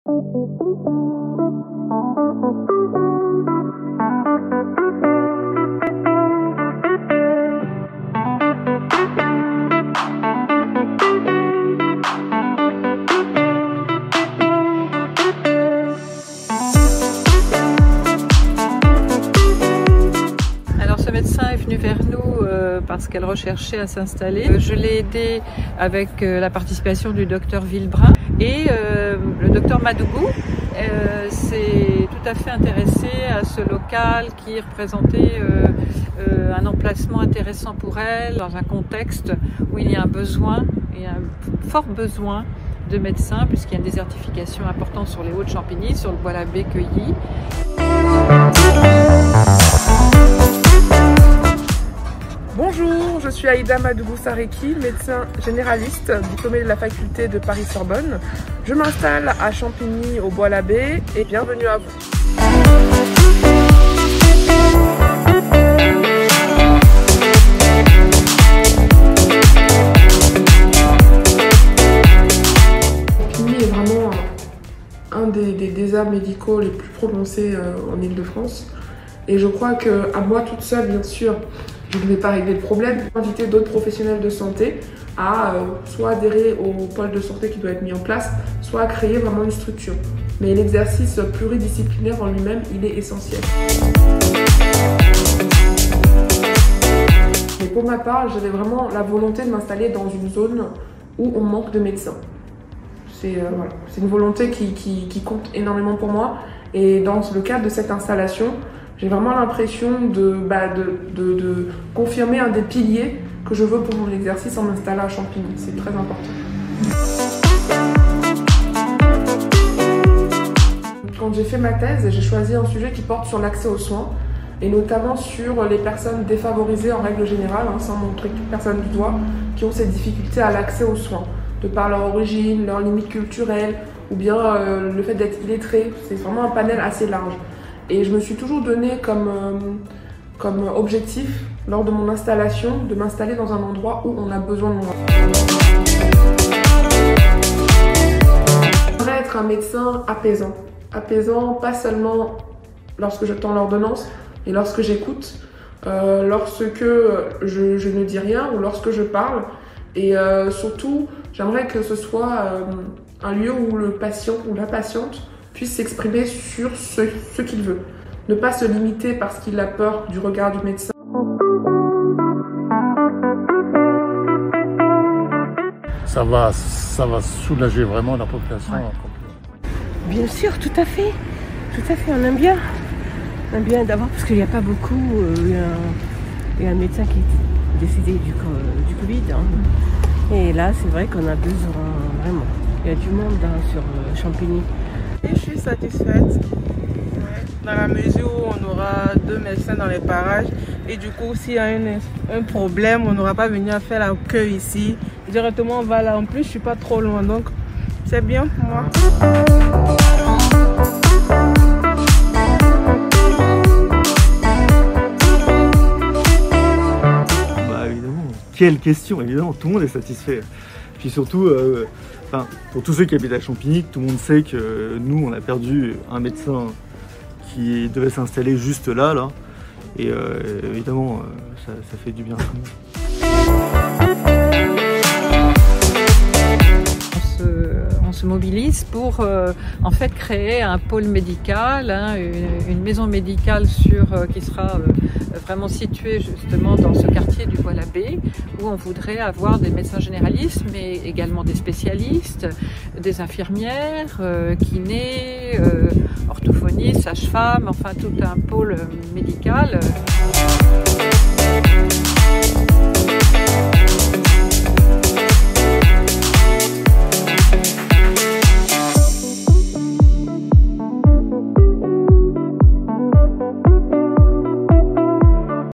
Ce médecin est venu vers nous parce qu'elle recherchait à s'installer. Je l'ai aidée avec la participation du docteur Villebrun et le docteur Madougou s'est tout à fait intéressé à ce local qui représentait un emplacement intéressant pour elle dans un contexte où il y a un besoin, et un fort besoin de médecins puisqu'il y a une désertification importante sur les Hauts-de-Champigny, sur le Bois-l'Abbé cueilli. Bonjour, je suis Aïda Madougou-Sareki, médecin généraliste, diplômée de la faculté de Paris-Sorbonne. Je m'installe à Champigny au Bois-l'Abbé et bienvenue à vous. Champigny est vraiment un des déserts médicaux les plus prononcés en Île-de-France. Et je crois qu'à moi toute seule, bien sûr, je ne vais pas régler le problème. Inviter d'autres professionnels de santé à soit adhérer au pôle de santé qui doit être mis en place, soit à créer vraiment une structure. Mais l'exercice pluridisciplinaire en lui-même, il est essentiel. Mais pour ma part, j'avais vraiment la volonté de m'installer dans une zone où on manque de médecins. C'est une volonté qui compte énormément pour moi. Et dans le cadre de cette installation, j'ai vraiment l'impression de confirmer un des piliers que je veux pour mon exercice en m'installant à Champigny. C'est très important. Quand j'ai fait ma thèse, j'ai choisi un sujet qui porte sur l'accès aux soins et notamment sur les personnes défavorisées en règle générale, sans montrer toute personne du doigt, qui ont ces difficultés à l'accès aux soins, de par leur origine, leurs limites culturelles ou bien le fait d'être illettré. C'est vraiment un panel assez large. Et je me suis toujours donné comme objectif, lors de mon installation, de m'installer dans un endroit où on a besoin de moi. J'aimerais être un médecin apaisant. Apaisant, pas seulement lorsque je tends l'ordonnance, mais lorsque j'écoute, lorsque je ne dis rien ou lorsque je parle. Et surtout, j'aimerais que ce soit un lieu où le patient ou la patiente puisse s'exprimer sur ce qu'il veut. Ne pas se limiter parce qu'il a peur du regard du médecin. Ça va soulager vraiment la population. Ouais. Bien sûr, tout à fait, on aime bien. On aime bien d'abord parce qu'il n'y a pas beaucoup, il y a un médecin qui est décédé du Covid. Et là, c'est vrai qu'on a besoin, vraiment. Il y a du monde sur Champigny. Et je suis satisfaite, dans la mesure où on aura 2 médecins dans les parages et du coup s'il y a un problème, on n'aura pas venu à faire la queue ici. Directement on va là, en plus je suis pas trop loin donc c'est bien pour moi. Bah évidemment, quelle question, évidemment, tout le monde est satisfait. Puis surtout, pour tous ceux qui habitent à Champigny, tout le monde sait que nous, on a perdu un médecin qui devait s'installer juste là. Et évidemment, ça fait du bien à tout le monde. On se mobilise pour en fait créer un pôle médical, une maison médicale qui sera vraiment située justement dans ce quartier du Bois-l'Abbé où on voudrait avoir des médecins généralistes mais également des spécialistes, des infirmières, kinés, orthophonistes, sages-femmes, enfin tout un pôle médical.